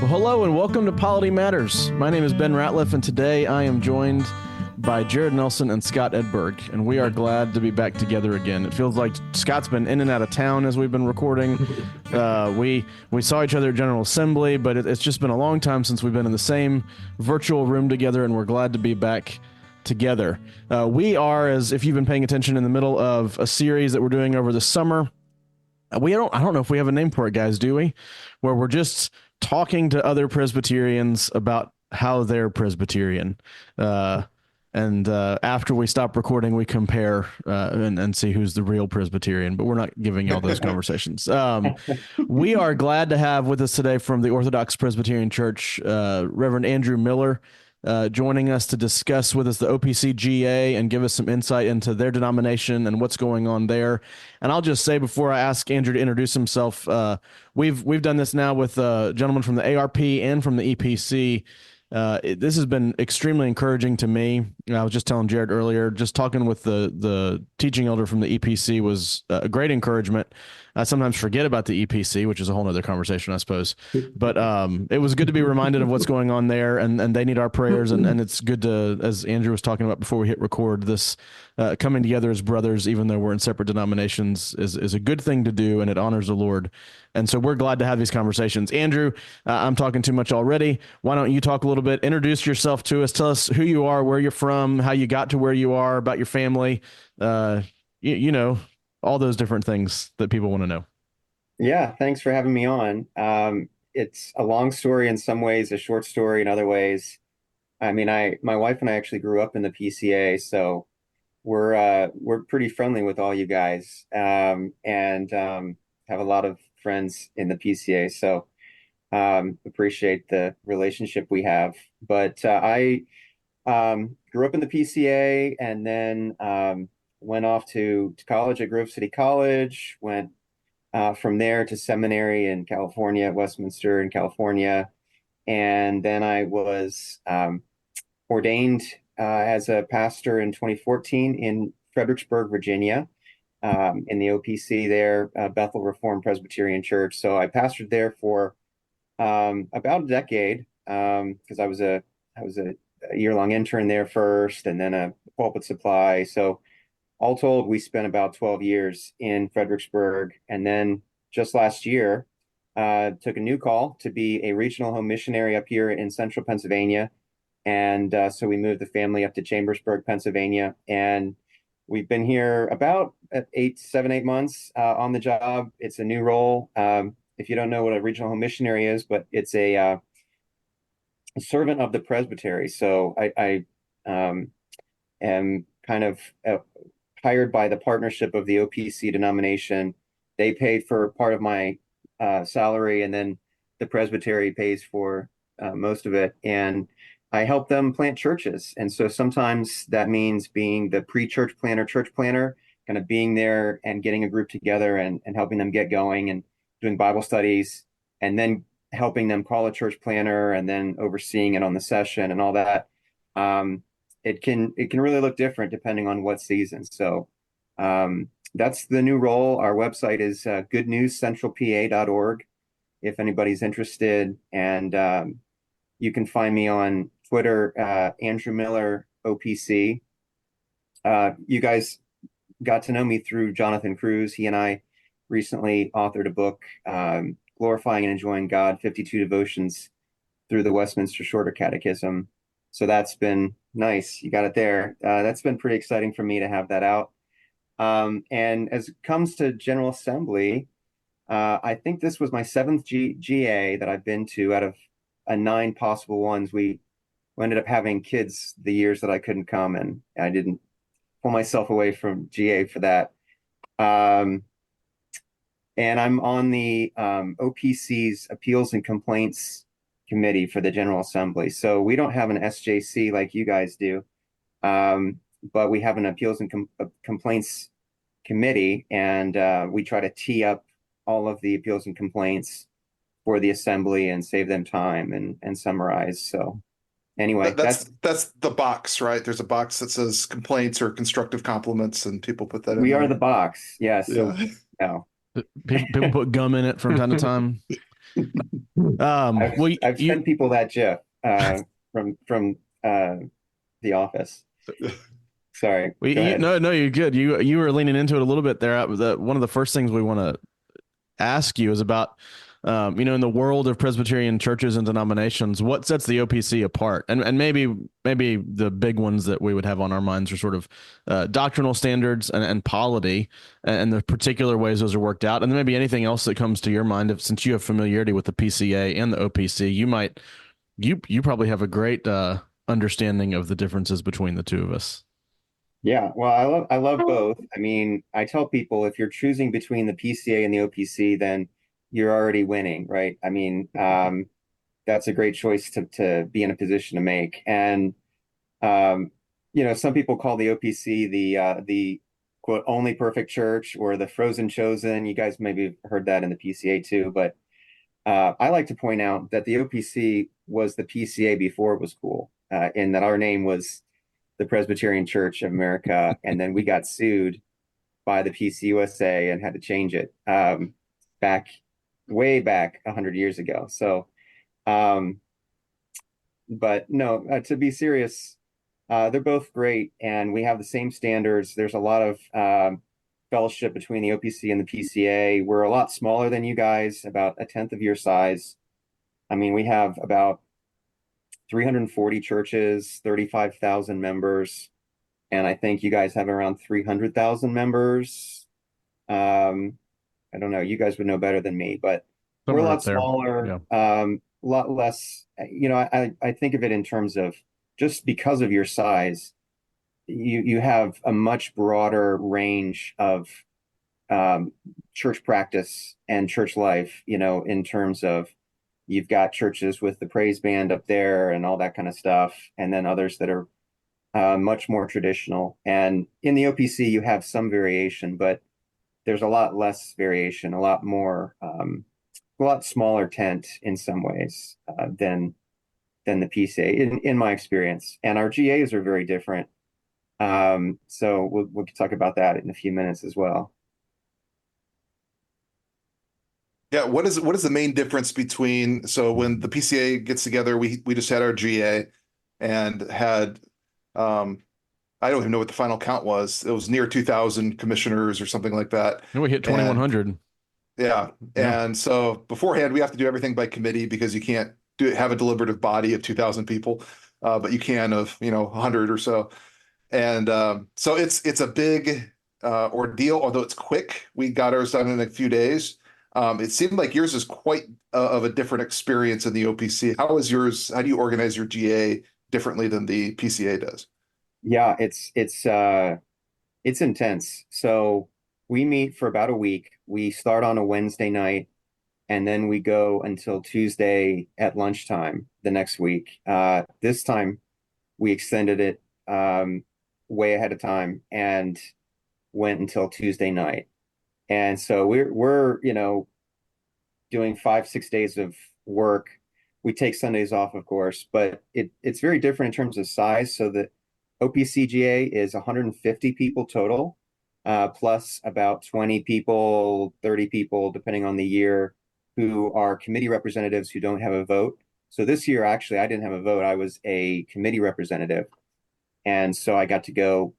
Well, hello and welcome to Polity Matters. My name is Ben Ratliff, and today I am joined by Jared Nelson and Scott Edberg, and we are glad to be back together again. It feels like Scott's been in and out of town as we've been recording. We saw each other at General Assembly, but it's just been a long time since we've been in the same virtual room together, and we're glad to be back together. We are, as if you've been paying attention, in the middle of a series that we're doing over the summer. I don't know if we have a name for it, guys, do we? Where we're just talking to other Presbyterians about how they're Presbyterian. And after we stop recording, we compare and see who's the real Presbyterian, but we're not giving y'all those conversations. We are glad to have with us today from the Orthodox Presbyterian Church, Reverend Andrew Miller, joining us to discuss with us the OPC GA and give us some insight into their denomination and what's going on there. And I'll just say before I ask Andrew to introduce himself, we've done this now with a gentleman from the ARP and from the EPC. This has been extremely encouraging to me. I was just telling Jared earlier, just talking with the teaching elder from the EPC was a great encouragement. I sometimes forget about the EPC, which is a whole nother conversation, I suppose. But it was good to be reminded of what's going on there, and they need our prayers. And it's good to, as Andrew was talking about before we hit record, this coming together as brothers, even though we're in separate denominations, is a good thing to do, and it honors the Lord. And so we're glad to have these conversations. Andrew, I'm talking too much already. Why don't you talk a little bit, introduce yourself to us, tell us who you are, where you're from, how you got to where you are, about your family, you know, all those different things that people want to know. Yeah, thanks for having me on. It's a long story in some ways, a short story in other ways. I mean, my wife and I actually grew up in the PCA, so we're pretty friendly with all you guys, and have a lot of friends in the PCA. So appreciate the relationship we have. But I grew up in the PCA, and then went off to college at Grove City College. Went from there to seminary in California, Westminster in California. And then I was ordained as a pastor in 2014 in Fredericksburg, Virginia, in the OPC there, Bethel Reformed Presbyterian Church. So I pastored there for about a decade, because I was a year-long intern there first, and then a pulpit supply. So all told, we spent about 12 years in Fredericksburg. And then just last year, took a new call to be a regional home missionary up here in central Pennsylvania. And so we moved the family up to Chambersburg, Pennsylvania. And we've been here about 8 months on the job. It's a new role. If you don't know what a regional home missionary is, but it's a servant of the presbytery. So I am kind of hired by the partnership of the OPC denomination. They paid for part of my salary, and then the presbytery pays for most of it. And I help them plant churches. And so sometimes that means being the pre-church planner, church planner, kind of being there and getting a group together and helping them get going and doing Bible studies, and then helping them call a church planner and then overseeing it on the session and all that. It can really look different depending on what season. So that's the new role. Our website is goodnewscentralpa.org if anybody's interested. And you can find me on Twitter, Andrew Miller OPC. You guys got to know me through Jonathan Cruz. He and I recently authored a book, Glorifying and Enjoying God, 52 Devotions through the Westminster Shorter Catechism. So that's been nice. You got it there. That's been pretty exciting for me to have that out. And as it comes to General Assembly, I think this was my seventh GA that I've been to out of 9 possible ones. We ended up having kids the years that I couldn't come, and I didn't pull myself away from GA for that. And I'm on the OPC's Appeals and Complaints Committee for the General Assembly. So we don't have an SJC like you guys do, but we have an Appeals and Complaints Committee, and we try to tee up all of the appeals and complaints for the assembly and save them time and summarize. So anyway, that's the box, right? There's a box that says complaints or constructive compliments, and people put that in we there. are the box. Yes. Yeah. So no. People put gum in it from time to time. I've Well, I've you sent people that GIF from The Office. Sorry, well, go ahead. no, you're good. You were leaning into it a little bit there. One of the first things we want to ask you is about, in the world of Presbyterian churches and denominations, what sets the OPC apart? And maybe the big ones that we would have on our minds are sort of doctrinal standards and polity, and the particular ways those are worked out, and then maybe anything else that comes to your mind. Since you have familiarity with the PCA and the OPC, you probably have a great understanding of the differences between the two of us. Yeah, well, I love both. I mean, I tell people if you're choosing between the PCA and the OPC, then you're already winning, right? I mean, that's a great choice to be in a position to make. And some people call the OPC the quote only perfect church or the frozen chosen. You guys maybe heard that in the PCA too, but I like to point out that the OPC was the PCA before it was cool, in that our name was the Presbyterian Church of America, and then we got sued by the PCUSA and had to change it back way back 100 years ago. So, um, but no, to be serious, they're both great, and we have the same standards. There's a lot of fellowship between the OPC and the PCA. We're a lot smaller than you guys, about a tenth of your size. I mean, we have about 340 churches, 35,000 members, and I think you guys have around 300,000 members. I don't know, you guys would know better than me, but we're a Somewhere lot up there. smaller, Yeah. a lot less. I think of it in terms of just because of your size, you have a much broader range of um, church practice and church life, in terms of you've got churches with the praise band up there and all that kind of stuff, and then others that are much more traditional. And in the OPC, you have some variation, but there's a lot less variation, a lot more, a lot smaller tent in some ways than the PCA in my experience. And our GAs are very different. So we can talk about that in a few minutes as well. Yeah, what is the main difference between, so when the PCA gets together, we just had our GA and had I don't even know what the final count was. It was near 2,000 commissioners or something like that. And we hit And 2,100. yeah, Yeah. and so beforehand we have to do everything by committee because you can't have a deliberative body of 2,000 people, but you can of 100 or so. And so it's a big ordeal, although it's quick. We got ours done in a few days. It seemed like yours is quite of a different experience in the OPC. How is yours? How do you organize your GA differently than the PCA does? Yeah, it's intense. So we meet for about a week. We start on a Wednesday night, and then we go until Tuesday at lunchtime the next week. This time we extended it way ahead of time and went until Tuesday night. And so we're doing 5, 6 days of work. We take Sundays off, of course, but it's very different in terms of size. So the OPCGA is 150 people total, plus about 20 people, 30 people, depending on the year, who are committee representatives who don't have a vote. So this year, actually, I didn't have a vote. I was a committee representative. And so I got to go.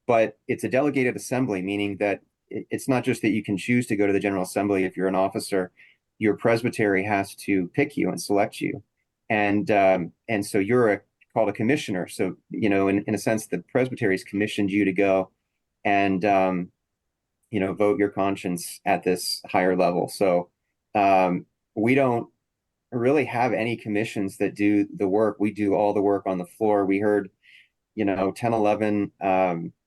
But it's a delegated assembly, meaning that it's not just that you can choose to go to the General Assembly if you're an officer. Your presbytery has to pick you and select you. And so you're called a commissioner. So, in a sense, the presbytery's commissioned you to go and, vote your conscience at this higher level. So we don't really have any commissions that do the work. We do all the work on the floor. We heard 10, 11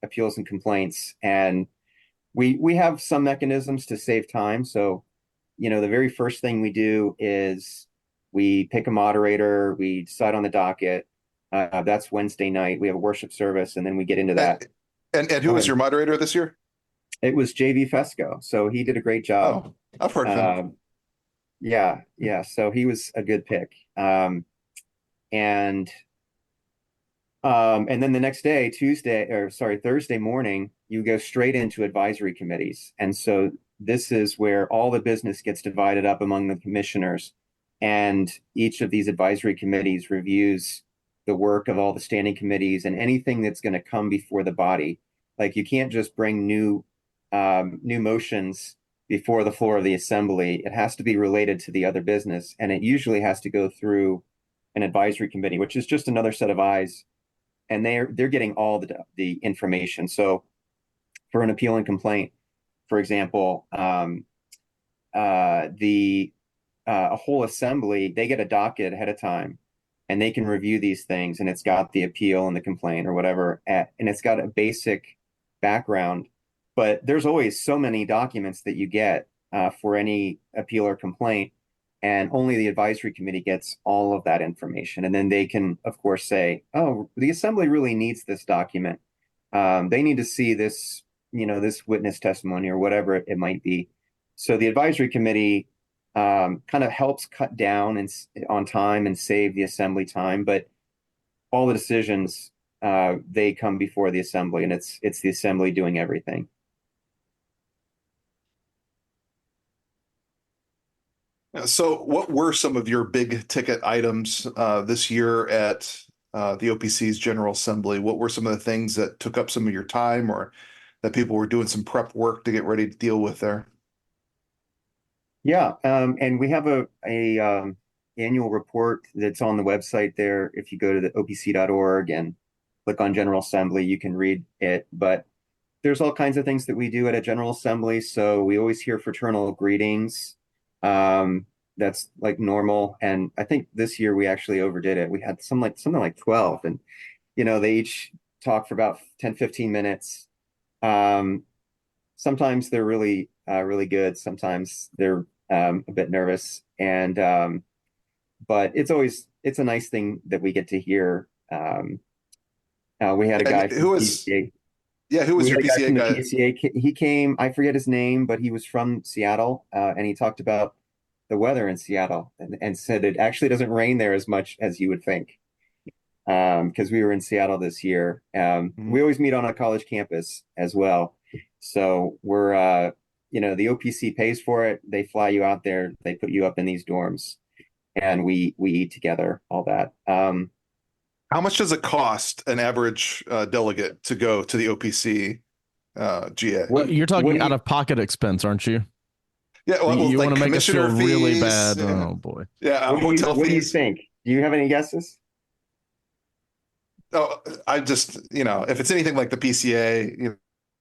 appeals and complaints. And we have some mechanisms to save time. So, the very first thing we do is we pick a moderator, we decide on the docket. That's Wednesday night. We have a worship service, and then we get into that. And who Go was ahead. your moderator this year? It was JV Fesco. So he did a great job. Oh, I've heard of him. Yeah, yeah. So he was a good pick. And and then the next day, Thursday morning, you go straight into advisory committees. And so this is where all the business gets divided up among the commissioners, and each of these advisory committees reviews the work of all the standing committees and anything that's going to come before the body. Like you can't just bring new motions before the floor of the assembly. It has to be related to the other business, and it usually has to go through an advisory committee, which is just another set of eyes, and they're getting all the information. So for an appeal and complaint, for example, the a whole assembly, they get a docket ahead of time, and they can review these things, and it's got the appeal and the complaint or whatever, and it's got a basic background. But there's always so many documents that you get for any appeal or complaint, and only the advisory committee gets all of that information. And then they can, of course, say, "Oh, the assembly really needs this document. They need to see this, this witness testimony or whatever it might be." So the advisory committee kind of helps cut down on time and save the assembly time, but all the decisions they come before the assembly, and it's the assembly doing everything. So what were some of your big ticket items this year at the OPC's General Assembly? What were some of the things that took up some of your time or that people were doing some prep work to get ready to deal with there? Yeah, and we have a annual report that's on the website there. If you go to the opc.org and click on General Assembly, you can read it. But there's all kinds of things that we do at a General Assembly. So we always hear fraternal greetings. That's like normal. And I think this year we actually overdid it. We had something like 12, and they each talk for about 10, 15 minutes. Sometimes they're really good. Sometimes they're a bit nervous, and but it's a nice thing that we get to hear. We had a guy from Who the was, PCA. yeah, who was We your had a guy PCA from the guy? PCA. He came. I forget his name, but he was from Seattle, and he talked about the weather in Seattle, and said it actually doesn't rain there as much as you would think. Because we were in Seattle this year. Mhm. We always meet on a college campus as well. So we're, the OPC pays for it. They fly you out there. They put you up in these dorms, and we eat together, all that. How much does it cost an average delegate to go to the OPC GA? You're What talking do out you, of pocket expense, aren't you? Yeah, well, You like want to make us feel commissioner really fees, bad. Oh boy. yeah, hotel what do you fees. think? Do you have any guesses? Oh, I just, if it's anything like the PCA,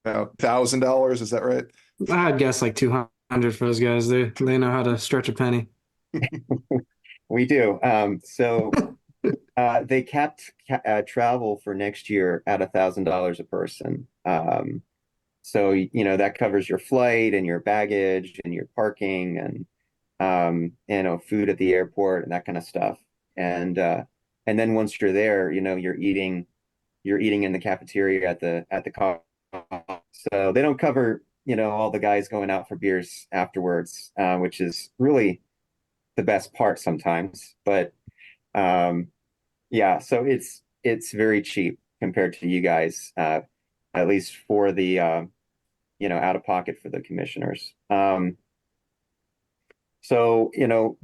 $1,000, is that right? I'd guess like 200 for those guys. They know how to stretch a penny. We do. They capped travel for next year at $1,000 a person. So that covers your flight and your baggage and your parking and food at the airport and that kind of stuff. And then once you're there, you're eating in the cafeteria at the college. So they don't cover all the guys going out for beers afterwards, which is really the best part sometimes. But yeah, so it's very cheap compared to you guys, at least for the out of pocket for the commissioners. So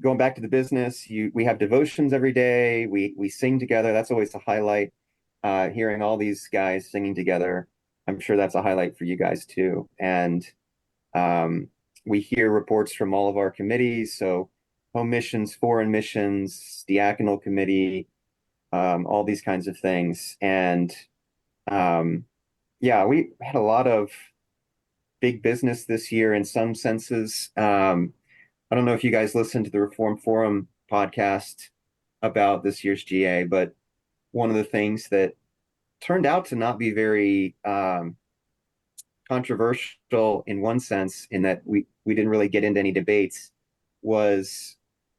going back to the business, we have devotions every day. We sing together. That's always a highlight. Hearing all these guys singing together, I'm sure that's a highlight for you guys too. And we hear reports from all of our committees. So home missions, foreign missions, diaconal committee, all these kinds of things. And yeah, we had a lot of big business this year in some senses. I don't know if you guys listened to the Reform Forum podcast about this year's GA, but one of the things that turned out to not be very controversial in one sense, in that we didn't really get into any debates, was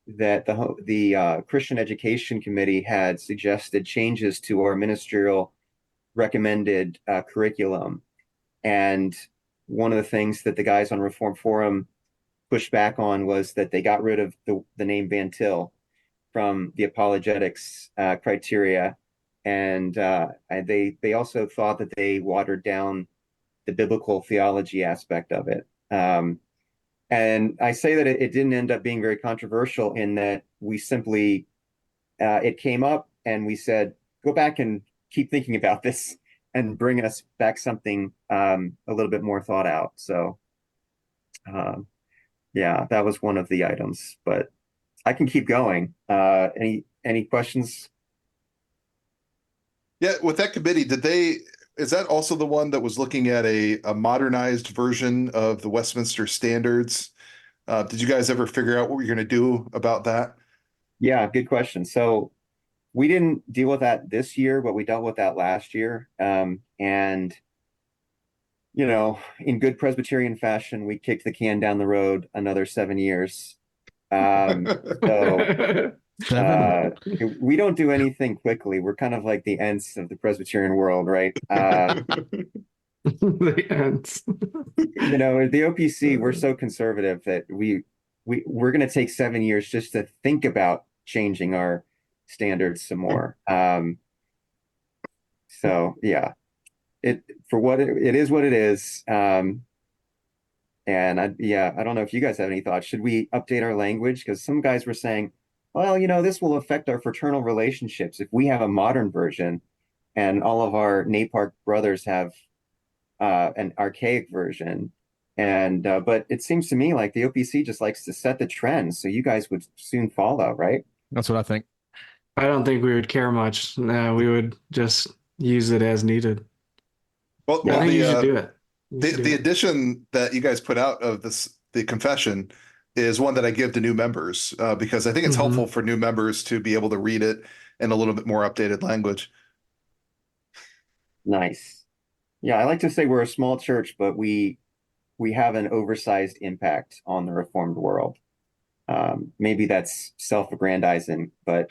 that the Christian Education Committee had suggested changes to our ministerial recommended curriculum. And one of the things that the guys on Reform Forum pushed back on was that they got rid of the name Van Til from the apologetics criteria. And they also thought that they watered down the biblical theology aspect of it. And I say that it didn't end up being very controversial in that we simply it came up and we said, go back and keep thinking about this and bring us back something a little bit more thought out. So um, yeah, that was one of the items, but I can keep going. Any questions? Yeah, with that committee, is that also the one that was looking at a modernized version of the Westminster Standards? Did you guys ever figure out what you're going to do about that? Yeah, good question. So we didn't deal with that this year, but we dealt with that last year. And in good Presbyterian fashion, we kicked the can down the road another 7 years. So Seven. we don't do anything quickly. We're kind of like the Ents of the Presbyterian world, right? The ends. The OPC, we're so conservative that we're going to take 7 years just to think about changing our standards some more. So yeah, it for what it is what it is. And I don't know if you guys have any thoughts. Should we update our language? Because some guys were saying, well, this will affect our fraternal relationships if we have a modern version and all of our NAPARC brothers have an archaic version. And but it seems to me like the OPC just likes to set the trend, so you guys would soon follow, right? That's what I think. I don't think we would care much. We would just use it as needed. Well, I well, think you should the do it. You the should do the it. edition that you guys put out of the confession is one that I give to new members because I think it's Hmm. helpful for new members to be able to read it in a little bit more updated language. Nice. Yeah, I like to say we're a small church, but we have an oversized impact on the Reformed world. Maybe that's self-aggrandizing, but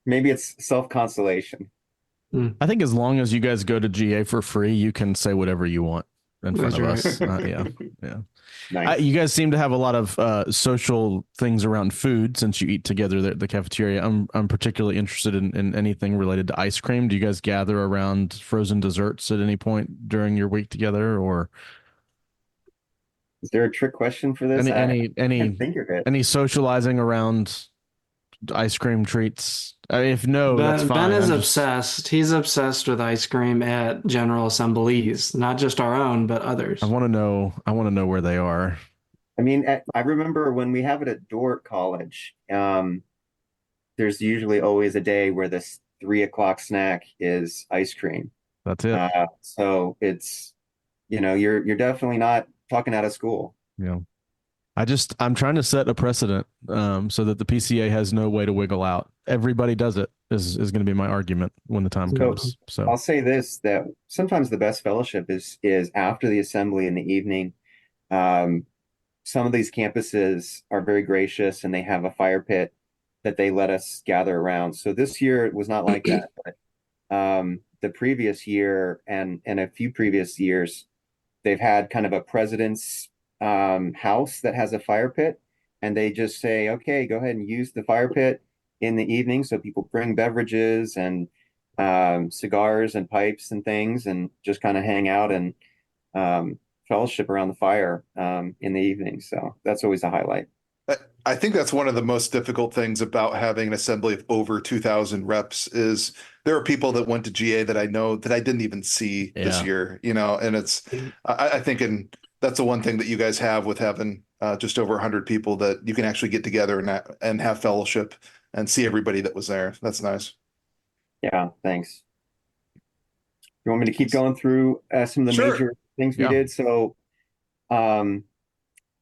maybe it's self-consolation. I think as long as you guys go to GA for free, you can say whatever you want in front That's of right. us. Yeah, yeah. Nice. You guys seem to have a lot of social things around food since you eat together at the cafeteria. I'm particularly interested in anything related to ice cream. Do you guys gather around frozen desserts at any point during your week together, or Is there a trick question for this? any I any can't any think of it. any socializing around ice cream treats? If no, that's Ben fine. is I'm just obsessed. He's obsessed with ice cream at General Assemblies, not just our own, but I others. want to know. I want to know where they are. I mean, I remember when we have it at Dordt College, there's usually always a day where this 3 o'clock snack is ice cream. That's it. So it's, you're definitely not talking out of school. Yeah. I'm trying to set a precedent so that the PCA has no way to wiggle out. Everybody does it is going to be my argument when the time So comes. So I'll say this, that sometimes the best fellowship is after the assembly in the evening. Um, some of these campuses are very gracious and they have a fire pit that they let us gather around. So this year it was not like that. But the previous year and a few previous years, they've had kind of a president's house that has a fire pit, and they just say, okay, go ahead and use the fire pit in the evening. So people bring beverages and cigars and pipes and things, and just kind of hang out and fellowship around the fire in the evening. So that's always a highlight. I think that's one of the most difficult things about having an assembly of over 2,000 reps is there are people that went to GA that I know that I didn't even see this yeah, year, and I think that's the one thing that you guys have with having just over 100 people that you can actually get together and have fellowship and see everybody that was there. That's nice. Yeah, thanks. You want me to keep going through some of the Sure. major things we yeah. did? So um,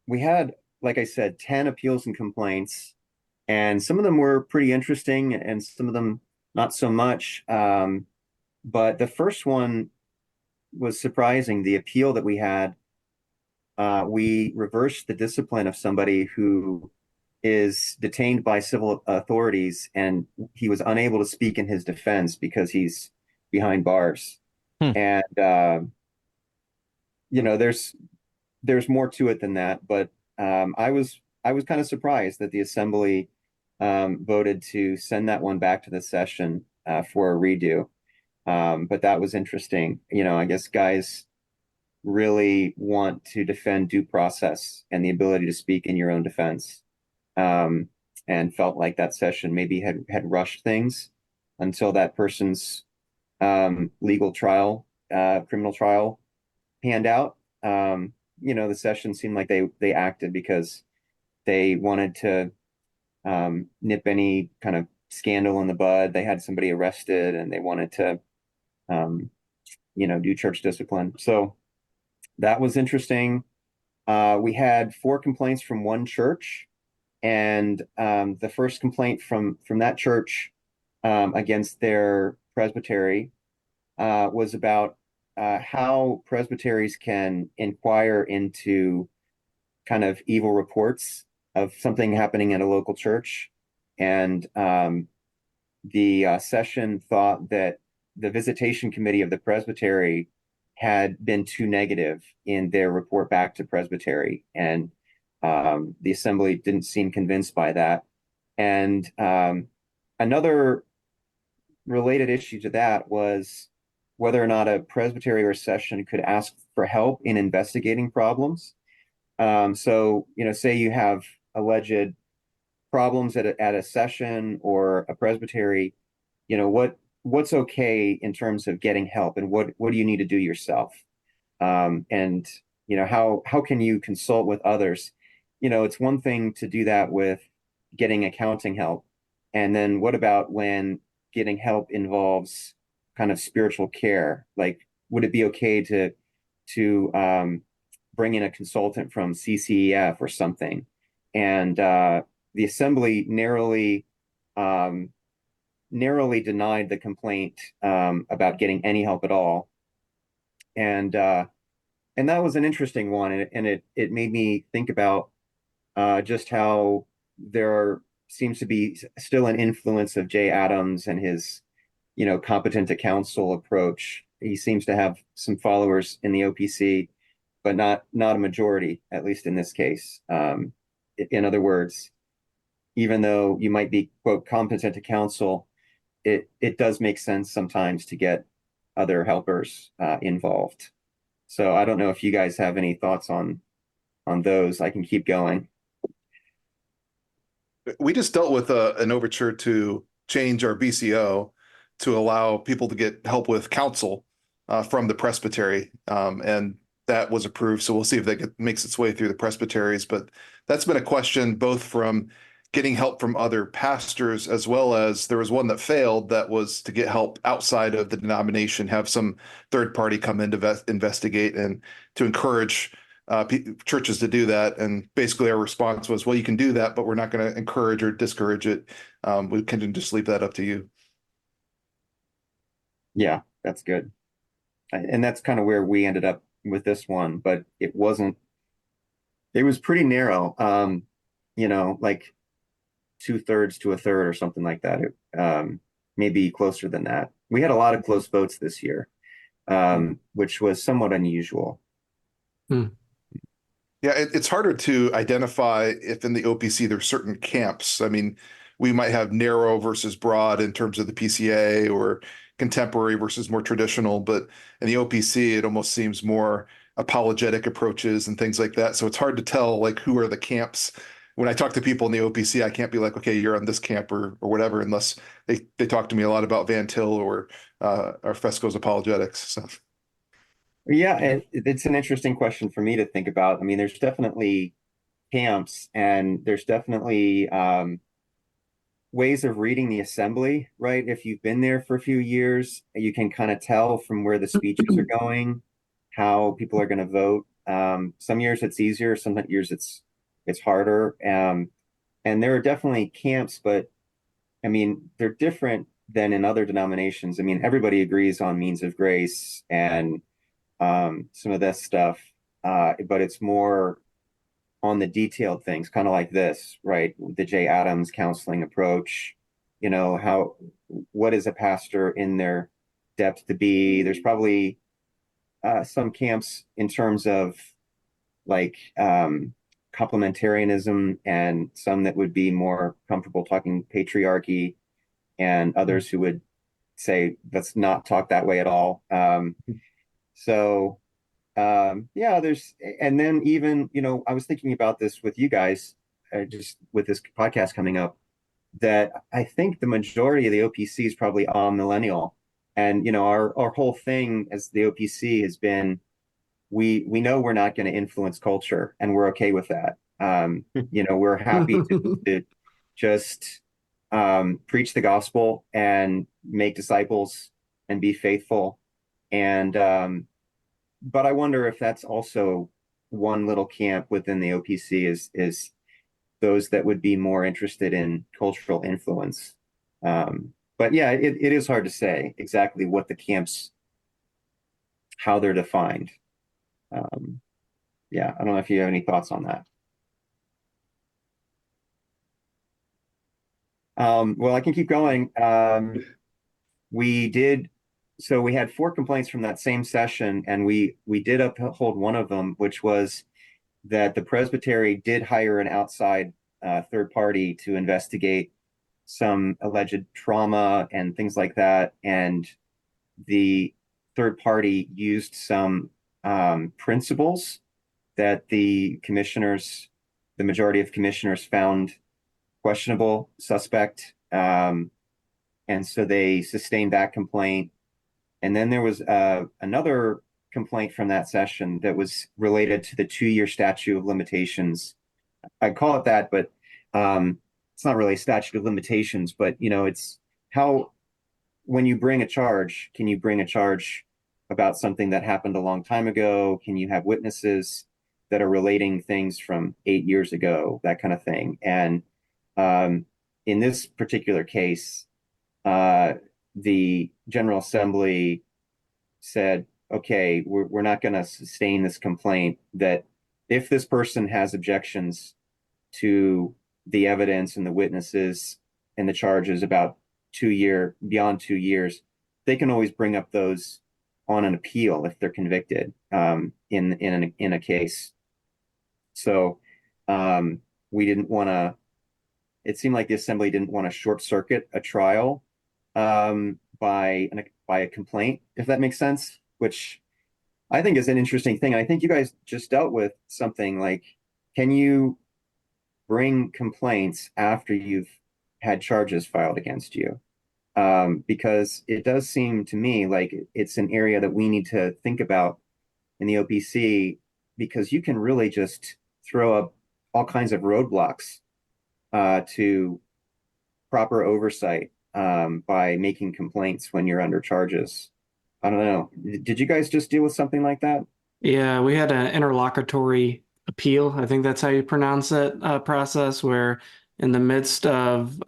we had, like I said, 10 appeals and complaints, and some of them were pretty interesting and some of them not so much. But the first one was surprising. The appeal that we had, we reversed the discipline of somebody who is detained by civil authorities, and he was unable to speak in his defense because he's behind bars. Hmm. And there's more to it than that, but I was kind of surprised that the assembly voted to send that one back to the session for a redo. But that was interesting. I guess guys really want to defend due process and the ability to speak in your own defense. Um, and felt like that session maybe had rushed things until that person's legal trial, criminal trial panned out. The session seemed like they acted because they wanted to nip any kind of scandal in the bud. They had somebody arrested and they wanted to, do church discipline. So that was interesting. We had 4 complaints from one church, and the first complaint from that church against their presbytery was about how presbyteries can inquire into kind of evil reports of something happening at a local church. And the session thought that the visitation committee of the presbytery had been too negative in their report back to presbytery. And the assembly didn't seem convinced by that. And another related issue to that was whether or not a presbytery or a session could ask for help in investigating problems. So, say you have alleged problems at a session or a presbytery, what's okay in terms of getting help, and what do you need to do yourself? And how can you consult with others? It's one thing to do that with getting accounting help, and then what about when getting help involves kind of spiritual care? Like, would it be okay to bring in a consultant from CCEF or something? And the assembly narrowly denied the complaint about getting any help at all. And that was an interesting one, and it made me think about just how there seems to be still an influence of Jay Adams and his, competent to counsel approach. He seems to have some followers in the OPC, but not a majority, at least in this case. In other words, even though you might be, quote, competent to counsel, it does make sense sometimes to get other helpers involved. So I don't know if you guys have any thoughts on those. I can keep going. We just dealt with an overture to change our BCO to allow people to get help with counsel from the presbytery, and that was approved. So we'll see if that makes its way through the presbyteries. But that's been a question both from getting help from other pastors, as well as there was one that failed that was to get help outside of the denomination, have some third party come in to investigate and to encourage churches to do that. And basically our response was, well, you can do that, but we're not going to encourage or discourage it. We can just leave that up to you. Yeah, that's good. And that's kind of where we ended up with this one, but it was pretty narrow. Like 2/3 to a third or something like that. Maybe closer than that. We had a lot of close votes this year, which was somewhat unusual. Yeah, it's harder to identify if in the OPC there's certain camps. I mean, we might have narrow versus broad in terms of the PCA, or contemporary versus more traditional, but in the OPC, it almost seems more apologetic approaches and things like that. So it's hard to tell, like, who are the camps. When I talk to people in the OPC, I can't be like, okay, you're on this camp or whatever, unless they talk to me a lot about Van Til or Fesco's apologetics. So. Yeah, and it's an interesting question for me to think about. I mean, there's definitely camps, and there's definitely ways of reading the assembly, right? If you've been there for a few years, you can kind of tell from where the speeches are going, how people are going to vote. Some years it's easier, some years it's harder. And there are definitely camps, but I mean, they're different than in other denominations. I mean, everybody agrees on means of grace and some of this stuff, but it's more on the detailed things, kind of like this, right? The Jay Adams counseling approach, what is a pastor in their depth to be? There's probably some camps in terms of like complementarianism, and some that would be more comfortable talking patriarchy, and others who would say, let's not talk that way at all. So Yeah, and then even, I was thinking about this with you guys, just with this podcast coming up, that I think the majority of the OPC is probably all millennial. And, our whole thing as the OPC has been, we know we're not going to influence culture, and we're okay with that. We're happy to just preach the gospel and make disciples and be faithful. And but I wonder if that's also one little camp within the OPC is those that would be more interested in cultural influence. But yeah, it is hard to say exactly what the camps, how they're defined. Um, yeah, I don't know if you have any thoughts on that. Well, I can keep going. We did, so we had 4 complaints from that same session, and we did uphold one of them, which was that the presbytery did hire an outside third party to investigate some alleged trauma and things like that. And the third party used some principles that the majority of commissioners found questionable, suspect. And so they sustained that complaint. And then there was another complaint from that session that was related to the 2-year statute of limitations. I call it that, but it's not really a statute of limitations, but it's how, when you bring a charge, can you bring a charge about something that happened a long time ago? Can you have witnesses that are relating things from 8 years ago, that kind of thing? And in this particular case, the General Assembly said, okay, we're not going to sustain this complaint, that if this person has objections to the evidence and the witnesses and the charges about beyond 2 years, they can always bring up those on an appeal if they're convicted in a case. So we didn't want to. It seemed like the Assembly didn't want to short circuit a trial by a complaint, if that makes sense, which I think is an interesting thing. And I think you guys just dealt with something like, can you bring complaints after you've had charges filed against you? Because it does seem to me like it's an area that we need to think about in the OPC, because you can really just throw up all kinds of roadblocks to proper oversight by making complaints when you're under charges. I don't know. Did you guys just deal with something like that? Yeah, we had an interlocutory appeal, I think that's how you pronounce it, process where in the midst of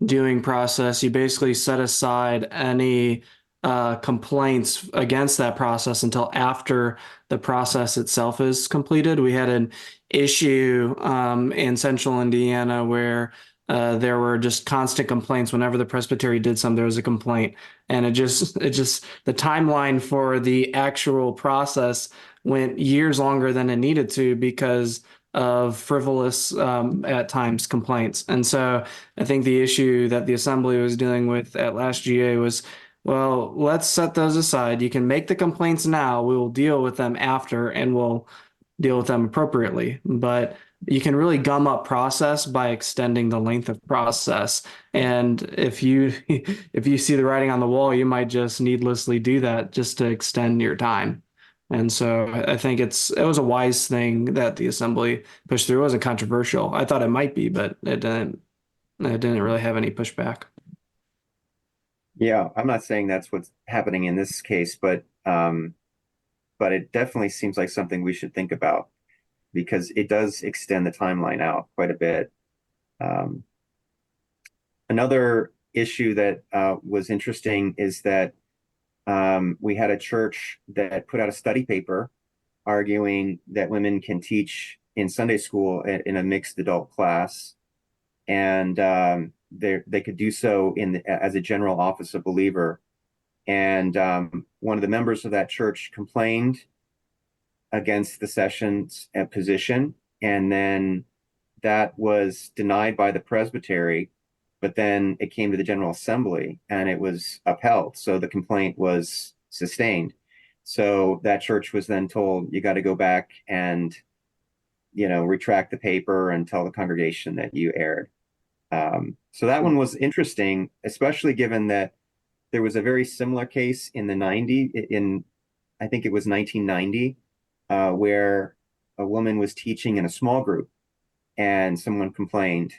doing process, you basically set aside any complaints against that process until after the process itself is completed. We had an issue in central Indiana where there were just constant complaints. Whenever the presbytery did something, there was a complaint. And it just the timeline for the actual process went years longer than it needed to because of frivolous at times complaints. And so I think the issue that the Assembly was dealing with at last GA was, well, let's set those aside. You can make the complaints now. We will deal with them after, and we'll deal with them appropriately. But you can really gum up process by extending the length of process. And if you if you see the writing on the wall, you might just needlessly do that just to extend your time. And so I think it was a wise thing that the Assembly pushed through. It wasn't controversial. I thought it might be, but it didn't really have any pushback. Yeah, I'm not saying that's what's happening in this case, but it definitely seems like something we should think about, because it does extend the timeline out quite a bit. Another issue that was interesting is that we had a church that put out a study paper arguing that women can teach in Sunday school in a mixed adult class, and they could do so as a general office of believer. And one of the members of that church complained against the session's position, and then that was denied by the presbytery, but then it came to the General Assembly and it was upheld, so the complaint was sustained. So that church was then told, you got to go back and, retract the paper and tell the congregation that you erred. So that one was interesting, especially given that there was a very similar case in the 90s, I think it was 1990, where a woman was teaching in a small group and someone complained.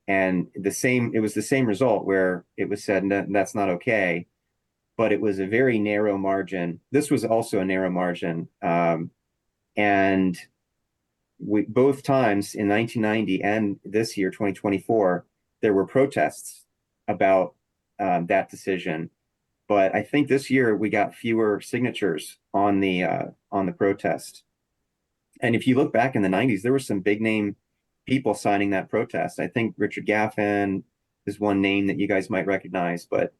And it was the same result where it was said, no, that's not okay. But it was a very narrow margin. This was also a narrow margin. And both times in 1990 and this year, 2024, there were protests about that decision. But I think this year we got fewer signatures on the protest. And if you look back in the 90s, there were some big name people signing that protest. I think Richard Gaffin is one name that you guys might recognize, but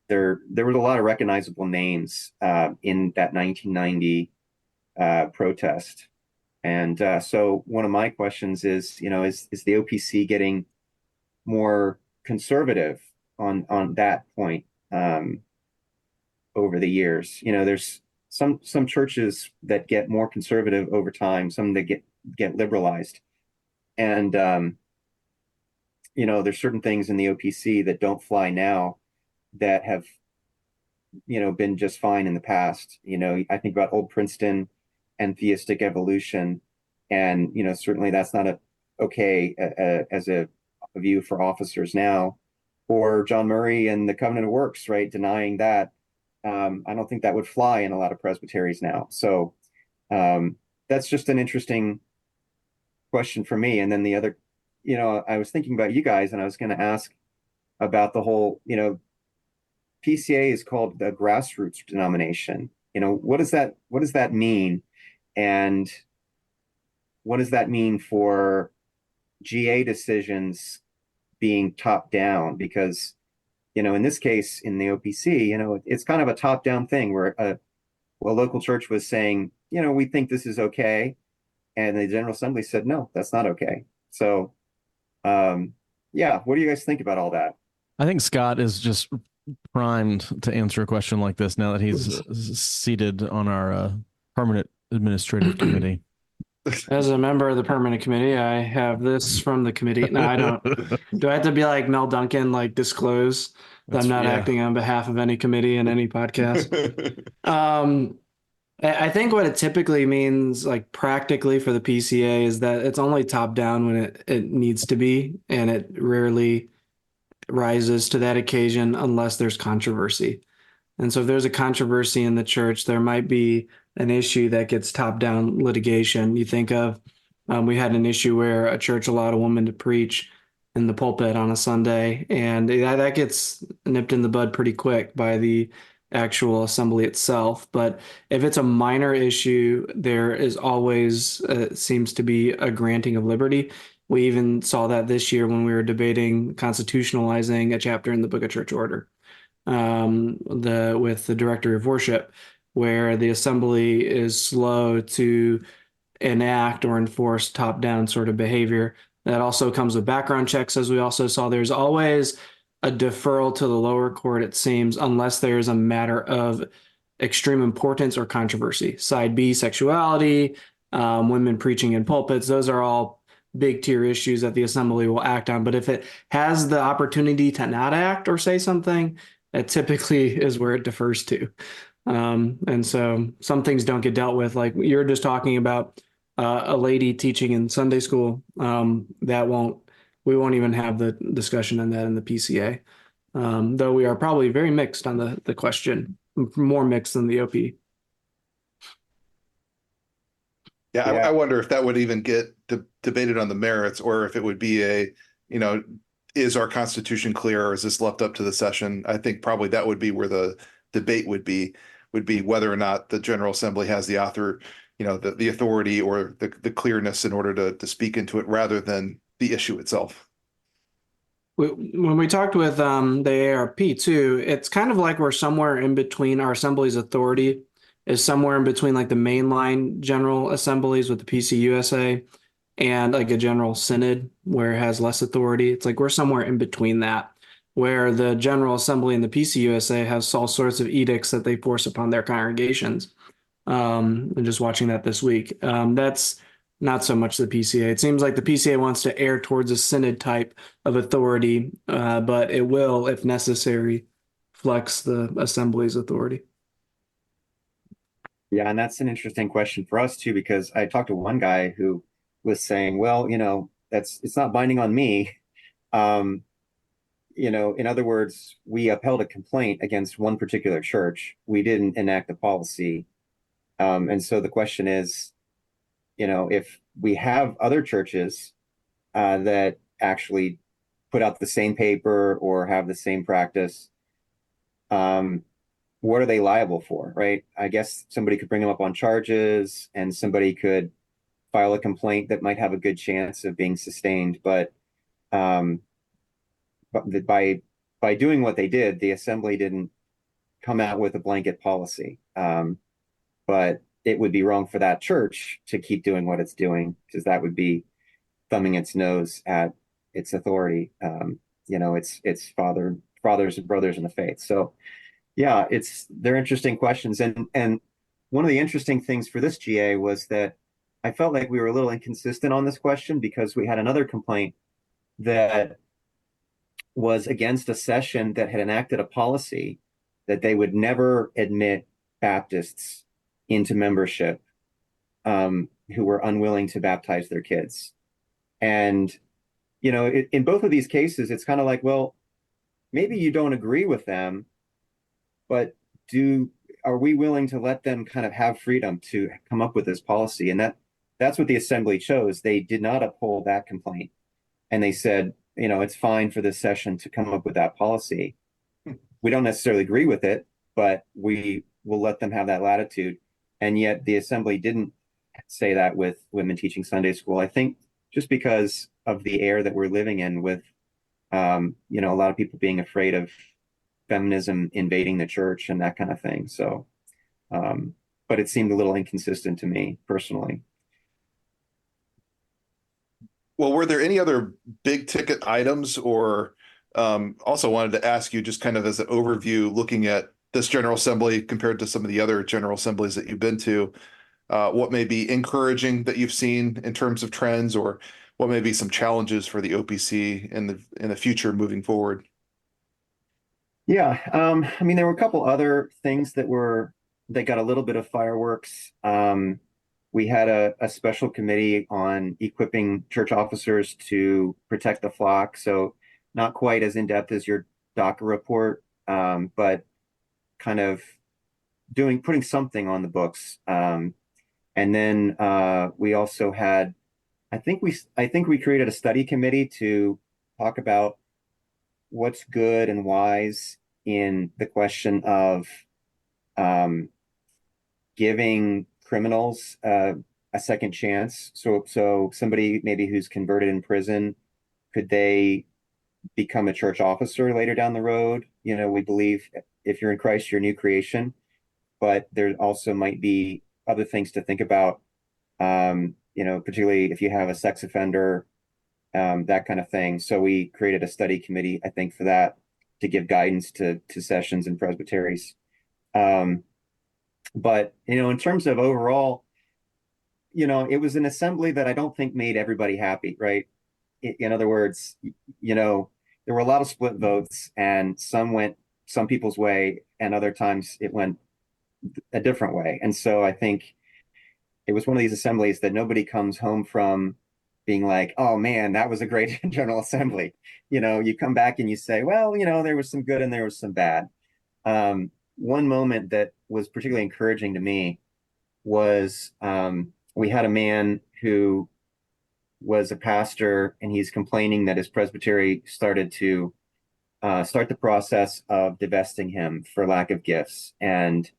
there was a lot of recognizable names in that 1990 protest. And so one of my questions is, is the OPC getting more conservative on that point over the years? There's some churches that get more conservative over time, some that get liberalized. And there's certain things in the OPC that don't fly now that have been just fine in the past. I think about Old Princeton and theistic evolution, and certainly that's not okay as a view for officers now. Or John Murray and the Covenant of Works, right, denying that. I don't think that would fly in a lot of presbyteries now. So that's just an interesting question for me. And then the other, I was thinking about you guys, and I was going to ask about the whole, PCA is called the grassroots denomination. What does that mean? And what does that mean for GA decisions being top down? Because, in this case, in the OPC, it's kind of a top down thing where a local church was saying, we think this is okay. And the General Assembly said, no, that's not okay. So, yeah, what do you guys think about all that? I think Scott is just primed to answer a question like this now that he's seated on our permanent administrative committee. As a member of the permanent committee, I have this from the committee. No, I don't. Do I have to be like Mel Duncan, like disclose that I'm not acting on behalf of any committee in any podcast? I think what it typically means, like practically for the PCA, is that it's only top down when it needs to be, and it rarely rises to that occasion unless there's controversy. And so if there's a controversy in the church, there might be an issue that gets top-down litigation. You think of, we had an issue where a church allowed a woman to preach in the pulpit on a Sunday, and that gets nipped in the bud pretty quick by the actual assembly itself. But if it's a minor issue, there is always seems to be a granting of liberty. We even saw that this year when we were debating constitutionalizing a chapter in the Book of Church Order with the Directory of Worship, where the assembly is slow to enact or enforce top-down sort of behavior. That also comes with background checks, as we also saw. There's always a deferral to the lower court, it seems, unless there's a matter of extreme importance or controversy. Side B, sexuality, women preaching in pulpits, those are all big tier issues that the assembly will act on. But if it has the opportunity to not act or say something, it typically is where it defers to. And so some things don't get dealt with, like you're just talking about a lady teaching in Sunday school. We won't even have the discussion on that in the PCA. Though we are probably very mixed on the question, more mixed than the OP. Yeah, I wonder if that would even get debated on the merits, or if it would be is our Constitution clear, or is this left up to the session? I think probably that would be where the debate would be whether or not the General Assembly has the the authority or the clearness in order to speak into it, rather than the issue itself. When we talked with the ARP too, it's kind of like we're somewhere in between. Our assembly's authority is somewhere in between like the mainline general assemblies with the PCUSA and like a general synod where it has less authority. It's like we're somewhere in between that, where the General Assembly and the PCUSA has all sorts of edicts that they force upon their congregations. and just watching that this week. That's not so much the PCA. It seems like the PCA wants to err towards a synod type of authority, but it will, if necessary, flex the assembly's authority. Yeah, and that's an interesting question for us too, because I talked to one guy who was saying, well, it's not binding on me. Um, in other words, we upheld a complaint against one particular church. We didn't enact a policy. And so the question is, if we have other churches that actually put out the same paper or have the same practice, what are they liable for, right? I guess somebody could bring them up on charges and somebody could file a complaint that might have a good chance of being sustained. Um, but by doing what they did, the assembly didn't come out with a blanket policy. But it would be wrong for that church to keep doing what it's doing, because that would be thumbing its nose at its authority. Its fathers and brothers in the faith. So yeah, they're interesting questions. And one of the interesting things for this GA was that I felt like we were a little inconsistent on this question, because we had another complaint that was against a session that had enacted a policy that they would never admit Baptists into membership who were unwilling to baptize their kids. And, in both of these cases, it's kind of like, well, maybe you don't agree with them, but are we willing to let them kind of have freedom to come up with this policy? And that's what the assembly chose. They did not uphold that complaint. And they said, it's fine for this session to come up with that policy. We don't necessarily agree with it, but we will let them have that latitude. And yet the assembly didn't say that with women teaching Sunday school. I think just because of the air that we're living in with, a lot of people being afraid of feminism invading the church and that kind of thing. So, but it seemed a little inconsistent to me personally. Well, were there any other big ticket items, or also wanted to ask you, just kind of as an overview, looking at this General Assembly compared to some of the other General Assemblies that you've been to, what may be encouraging that you've seen in terms of trends, or what may be some challenges for the OPC in the future moving forward? Yeah, there were a couple other things that got a little bit of fireworks. We had a special committee on equipping church officers to protect the flock. So not quite as in-depth as your DACA report, but kind of putting something on the books. And then we also had, I think we created a study committee to talk about what's good and wise in the question of giving criminals a second chance. So somebody maybe who's converted in prison, could they become a church officer later down the road? We believe if you're in Christ, you're a new creation, but there also might be other things to think about, particularly if you have a sex offender, that kind of thing. So we created a study committee, I think, for that, to give guidance to sessions and presbyteries. But, in terms of overall, it was an assembly that I don't think made everybody happy, right? In other words, there were a lot of split votes, and some went some people's way, and other times it went a different way. And so I think it was one of these assemblies that nobody comes home from being like, oh man, that was a great General Assembly. You come back and you say, well, there was some good and there was some bad. One moment that was particularly encouraging to me was we had a man who was a pastor, and he's complaining that his presbytery started to start the process of divesting him for lack of gifts. And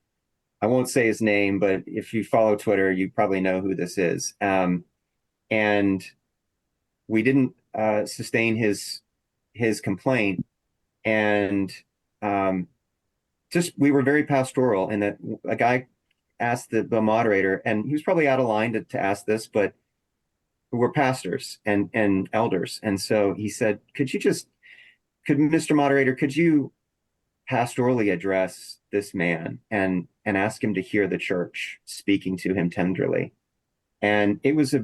I won't say his name, but if you follow Twitter, you probably know who this is. And we didn't sustain his complaint, and just we were very pastoral. And that a guy asked the moderator, and he was probably out of line to ask this, but we're pastors and elders, and so he said, could Mr. Moderator, could you pastorally address this man and and ask him to hear the church speaking to him tenderly. And it was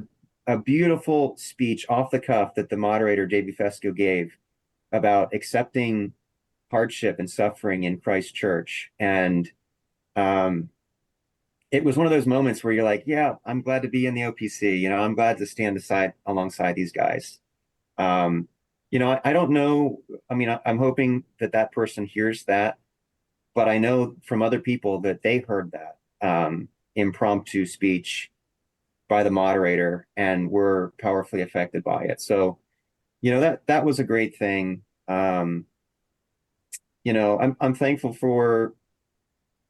a beautiful speech off the cuff that the moderator, J.B. Fesco, gave about accepting hardship and suffering in Christ's church. And it was one of those moments where you're like, yeah, I'm glad to be in the OPC. I'm glad to stand alongside these guys. I don't know. I mean, I'm hoping that that person hears that, but I know from other people that they heard that impromptu speech by the moderator and were powerfully affected by it. So, that was a great thing. I'm thankful for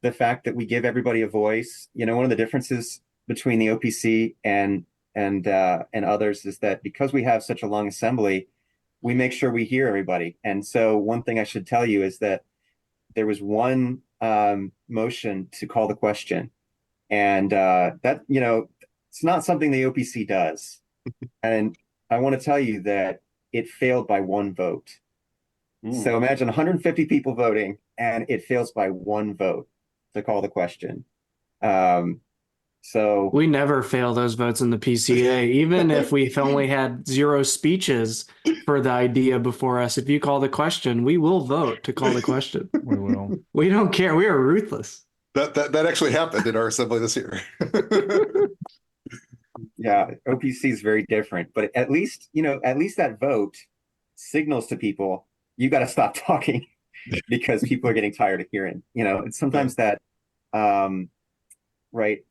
the fact that we give everybody a voice. One of the differences between the OPC and others is that because we have such a long assembly, we make sure we hear everybody. And so one thing I should tell you is that there was one motion to call the question, and that it's not something the OPC does. And I want to tell you that it failed by one vote. So imagine 150 people voting, and it fails by one vote to call the question. So We never fail those votes in the PCA, even if we've only had 0 speeches for the idea before us. If you call the question, we will vote to call the question. We will. We don't care. We are ruthless. That actually happened in our assembly this year. yeah, OPC is very different, but at least that vote signals to people, you got to stop talking because people are getting tired of hearing. It's sometimes that, right.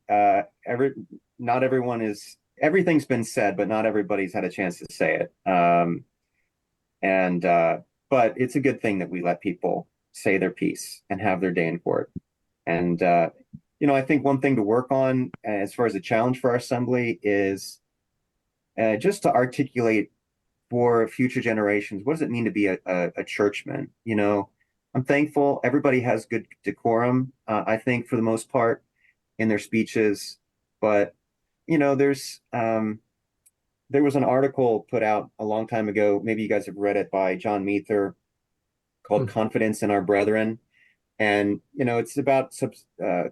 Not everyone everything's been said, but not everybody's had a chance to say it. But it's a good thing that we let people say their piece and have their day in court. And, I think one thing to work on as far as a challenge for our assembly is just to articulate for future generations, what does it mean to be a churchman? I'm thankful everybody has good decorum, I think, for the most part in their speeches. But, there was an article put out a long time ago, maybe you guys have read it, by John Meether, called Confidence in Our Brethren. And, it's about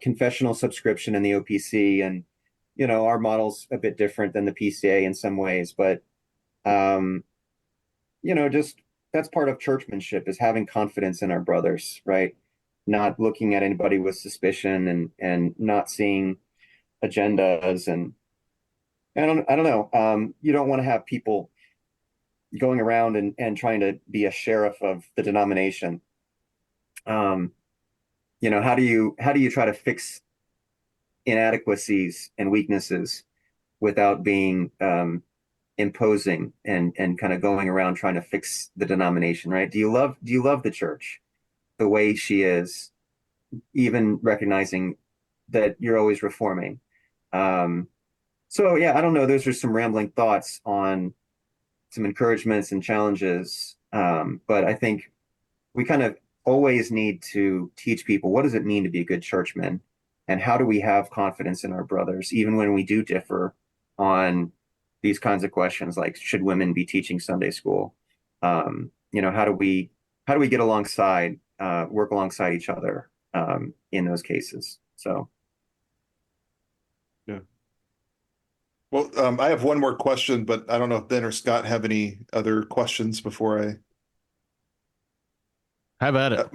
confessional subscription in the OPC. And, our model's a bit different than the PCA in some ways. But, just that's part of churchmanship, is having confidence in our brothers, right? Not looking at anybody with suspicion and not seeing agendas. And I don't know. You don't want to have people going around and trying to be a sheriff of the denomination. How do you try to fix inadequacies and weaknesses without being imposing and kind of going around trying to fix the denomination, right? Do you love the church the way she is, even recognizing that you're always reforming? So yeah, I don't know. Those are some rambling thoughts on some encouragements and challenges. But I think we kind of always need to teach people, what does it mean to be a good churchman? And how do we have confidence in our brothers, even when we do differ on these kinds of questions, like should women be teaching Sunday school? How do we get alongside, work alongside each other in those cases? So. Yeah. Well, I have one more question, but I don't know if Ben or Scott have any other questions before I. Have at it.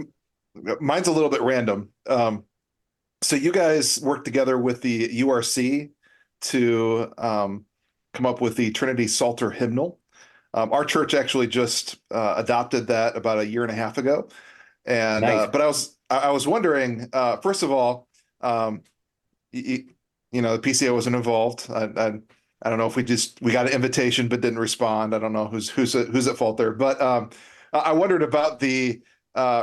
Mine's a little bit random. So you guys work together with the URC to come up with the Trinity Psalter hymnal. Our church actually just adopted that about a year and a half ago. And Nice. but I was wondering, first of all, the PCA wasn't involved. I don't know if we got an invitation but didn't respond. I don't know who's at fault there. But I wondered about the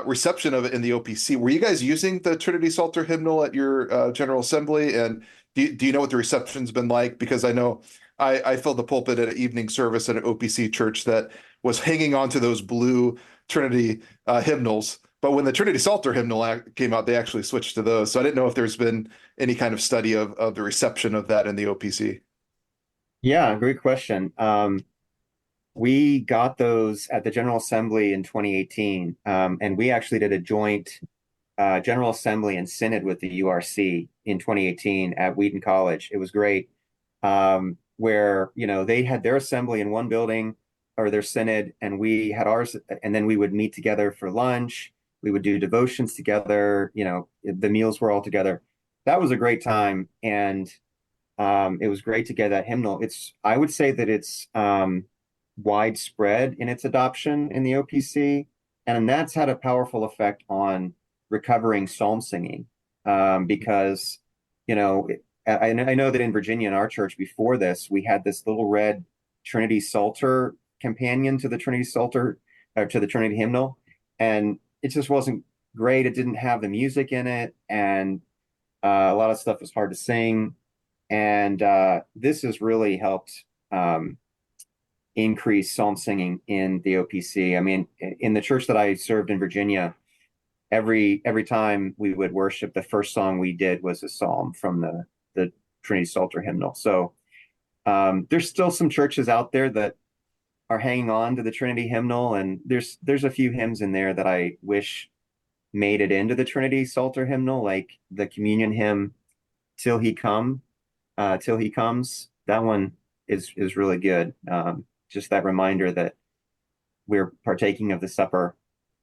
reception of it in the OPC. Were you guys using the Trinity Psalter hymnal at your General Assembly? And do you know what the reception's been like? Because I know I filled the pulpit at an evening service at an OPC church that was hanging on to those blue Trinity hymnals. But when the Trinity Psalter hymnal came out, they actually switched to those. So I didn't know if there's been any kind of study of the reception of that in the OPC. Yeah, great question. We got those at the General Assembly in 2018, and we actually did a joint General Assembly and Synod with the URC in 2018 at Wheaton College. It was great, where they had their assembly in one building, or their synod, and we had ours, and then we would meet together for lunch. We would do devotions together. The meals were all together. That was a great time, and it was great to get that hymnal. I would say that it's widespread in its adoption in the OPC, and that's had a powerful effect on recovering psalm singing, because I know that in Virginia, in our church before this, we had this little red Trinity Psalter companion to the Trinity Psalter, or to the Trinity hymnal, and it just wasn't great. It didn't have the music in it, and a lot of stuff was hard to sing. And this has really helped increase psalm singing in the OPC. I mean, in the church that I served in Virginia, every time we would worship, the first song we did was a psalm from the Trinity Psalter hymnal. So there's still some churches out there that are hanging on to the Trinity hymnal, and there's a few hymns in there that I wish made it into the Trinity Psalter hymnal, like the communion hymn, Till He Comes. That one is really good. Just that reminder that we're partaking of the supper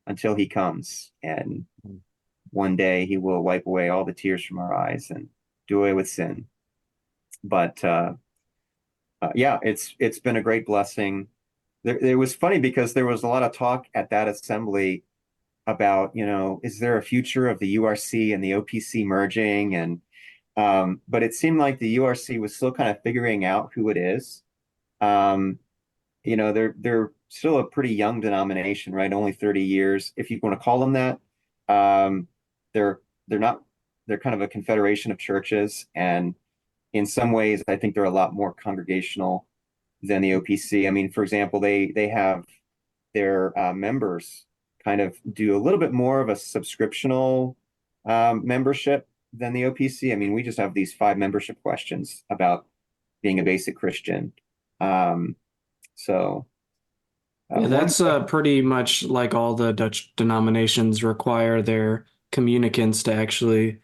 until He comes, and one day He will wipe away all the tears from our eyes and do away with sin. But yeah, it's been a great blessing. It was funny because there was a lot of talk at that assembly about, is there a future of the URC and the OPC merging? And but it seemed like the URC was still kind of figuring out who it is. They're still a pretty young denomination, right? Only 30 years, if you want to call them that. They're not. They're kind of a confederation of churches, and in some ways, I think they're a lot more congregational than the OPC. I mean, for example, they have their members kind of do a little bit more of a subscriptional membership than the OPC. I mean, we just have these 5 membership questions about being a basic Christian. So Yeah, that's pretty much like all the Dutch denominations require their communicants to actually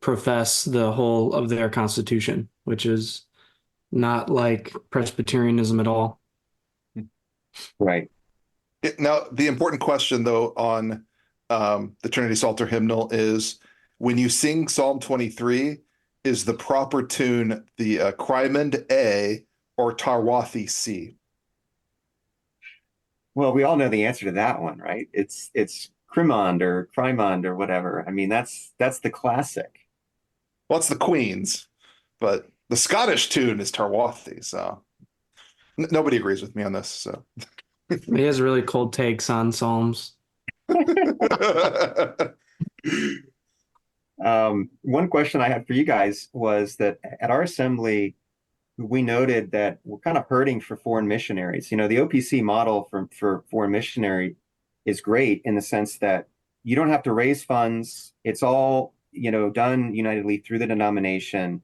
profess the whole of their constitution, which is not like Presbyterianism at all. right. Now, the important question, though, on the Trinity Psalter hymnal is, when you sing Psalm 23, is the proper tune the Crimond A or Tarwathi C? Well, we all know the answer to that one, right? It's Crimond or whatever. I mean, that's the classic. Well, it's the Queen's, but the Scottish tune is Tarwathi, so nobody agrees with me on this. So He has really cold takes on Psalms. One question I had for you guys was that at our assembly, we noted that we're kind of hurting for foreign missionaries. The OPC model for foreign missionary is great in the sense that you don't have to raise funds. It's all, done unitedly through the denomination.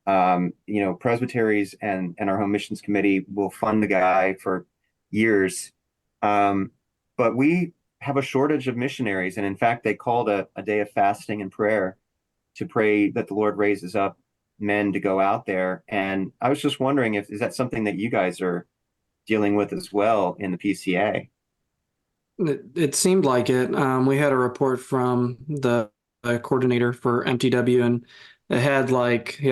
Presbyteries and our home missions committee will fund the guy for years. But we have a shortage of missionaries. And in fact, they called a day of fasting and prayer to pray that the Lord raises up men to go out there. And I was just wondering, is that something that you guys are dealing with as well in the PCA? It seemed like it. We had a report from the coordinator for MTW, and he had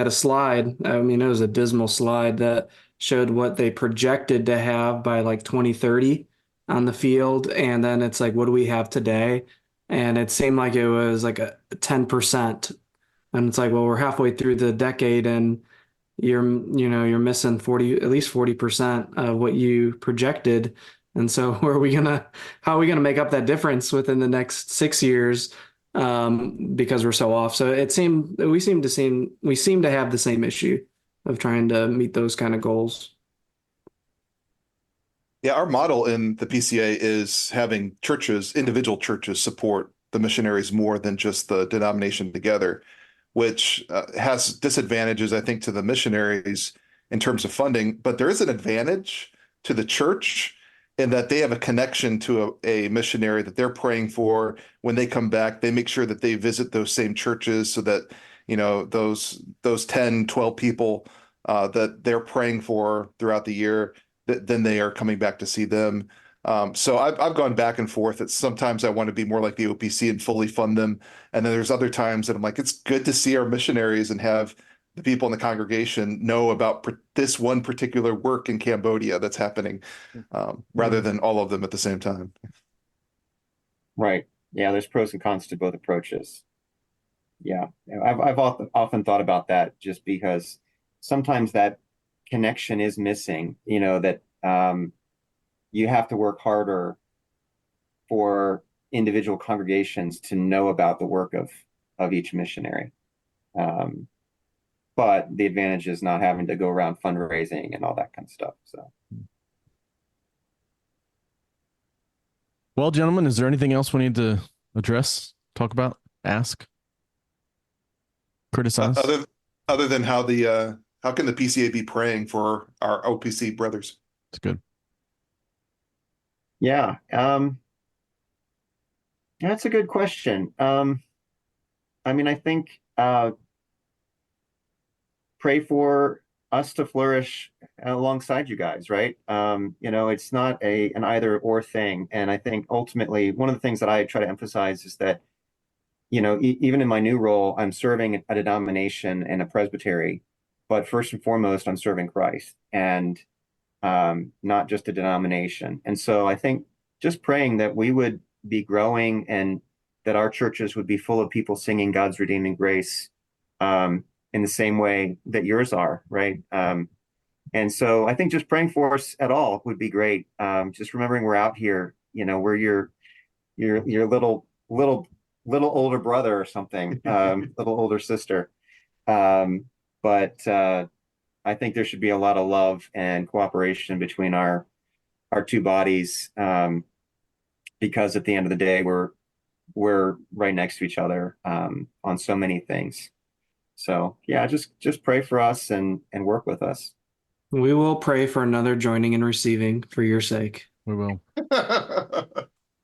a slide. I mean, it was a dismal slide that showed what they projected to have by like 2030 on the field. And then it's like, what do we have today? And it seemed like it was like a 10%. And it's like, well, we're halfway through the decade and you're missing at least 40% of what you projected. And so how are we gonna make up that difference within the next 6 years? Because we're so off. So we seem to have the same issue of trying to meet those kind of goals. Yeah, our model in the PCA is having individual churches support the missionaries more than just the denomination together, which has disadvantages, I think, to the missionaries in terms of funding. But there is an advantage to the church and that they have a connection to a missionary that they're praying for. When they come back, they make sure that they visit those same churches so that, those 10, 12 people that they're praying for throughout the year, that then they are coming back to see them. So I've gone back and forth. It's sometimes I want to be more like the OPC and fully fund them. And then there's other times that I'm like, it's good to see our missionaries and have the people in the congregation know about this one particular work in Cambodia that's happening, rather than all of them at the same time. Right. Yeah, there's pros and cons to both approaches. Yeah, I've often thought about that, just because sometimes that connection is missing, that you have to work harder for individual congregations to know about the work of each missionary. But the advantage is not having to go around fundraising and all that kind of stuff. So, Well, gentlemen, is there anything else we need to address, talk about, ask, criticize? Other than how can the PCA be praying for our OPC brothers? It's good. yeah, that's a good question. I think pray for us to flourish alongside you guys, right? It's not an either or thing. And I think ultimately one of the things that I try to emphasize is that, even in my new role, I'm serving a denomination and a presbytery, but first and foremost, I'm serving Christ, and not just a denomination. And so I think just praying that we would be growing and that our churches would be full of people singing God's redeeming grace, in the same way that yours are, right? And so I think just praying for us at all would be great. Just remembering we're out here, we're your little older brother or something, little older sister. But I think there should be a lot of love and cooperation between our two bodies, because at the end of the day, we're right next to each other on so many things. So yeah, just pray for us and work with us. We will pray for another joining and receiving for your sake. We will.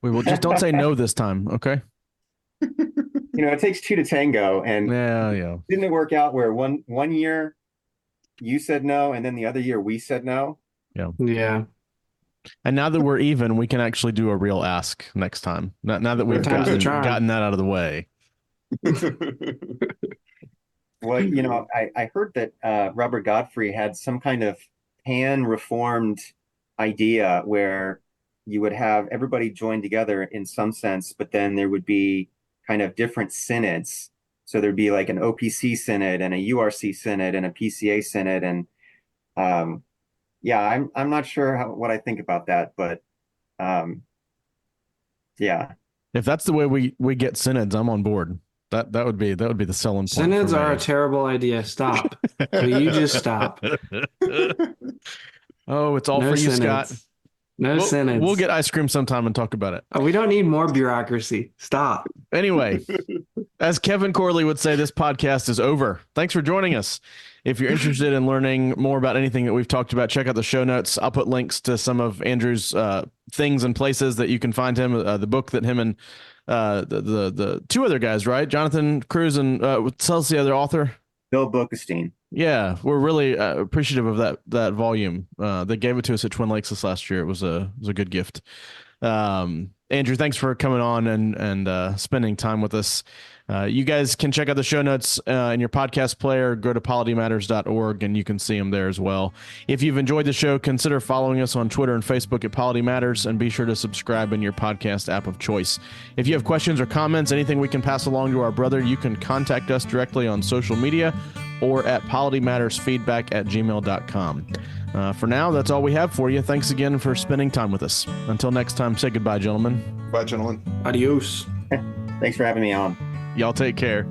We will. Just don't say no this time, okay? It takes two to tango, and Yeah. didn't it work out where one year you said no, and then the other year we said no? Yeah. And now that we're even, we can actually do a real ask next time. Now that we've gotten that out of the way. Well, I heard that Robert Godfrey had some kind of pan-reformed idea where you would have everybody join together in some sense, but then there would be kind of different synods. So there'd be like an OPC synod and a URC synod and a PCA synod. And I'm not sure what I think about that, but yeah. If that's the way we get synods, I'm on board. That would be the selling point. Synods are a terrible idea. Stop. Will you just stop? Oh, it's all for you, synods. Scott. No synods. We'll get ice cream sometime and talk about it. Oh, we don't need more bureaucracy. Stop. Anyway, as Kevin Corley would say, this podcast is over. Thanks for joining us. If you're interested in learning more about anything that we've talked about, check out the show notes. I'll put links to some of Andrew's things and places that you can find him. The book that him and the two other guys, right? Jonathan Cruz and what's the other author? Bill Bookestein. Yeah, we're really appreciative of that volume. They gave it to us at Twin Lakes this last year. It was a good gift. Andrew, thanks for coming on and spending time with us. You guys can check out the show notes in your podcast player. Go to politymatters.org and you can see them there as well. If you've enjoyed the show, consider following us on Twitter and Facebook at Polity Matters, and be sure to subscribe in your podcast app of choice. If you have questions or comments, anything we can pass along to our brother, you can contact us directly on social media or at politymattersfeedback@gmail.com. For now, that's all we have for you. Thanks again for spending time with us. Until next time, say goodbye, gentlemen. Bye, gentlemen. Adios. Thanks for having me on. Y'all take care.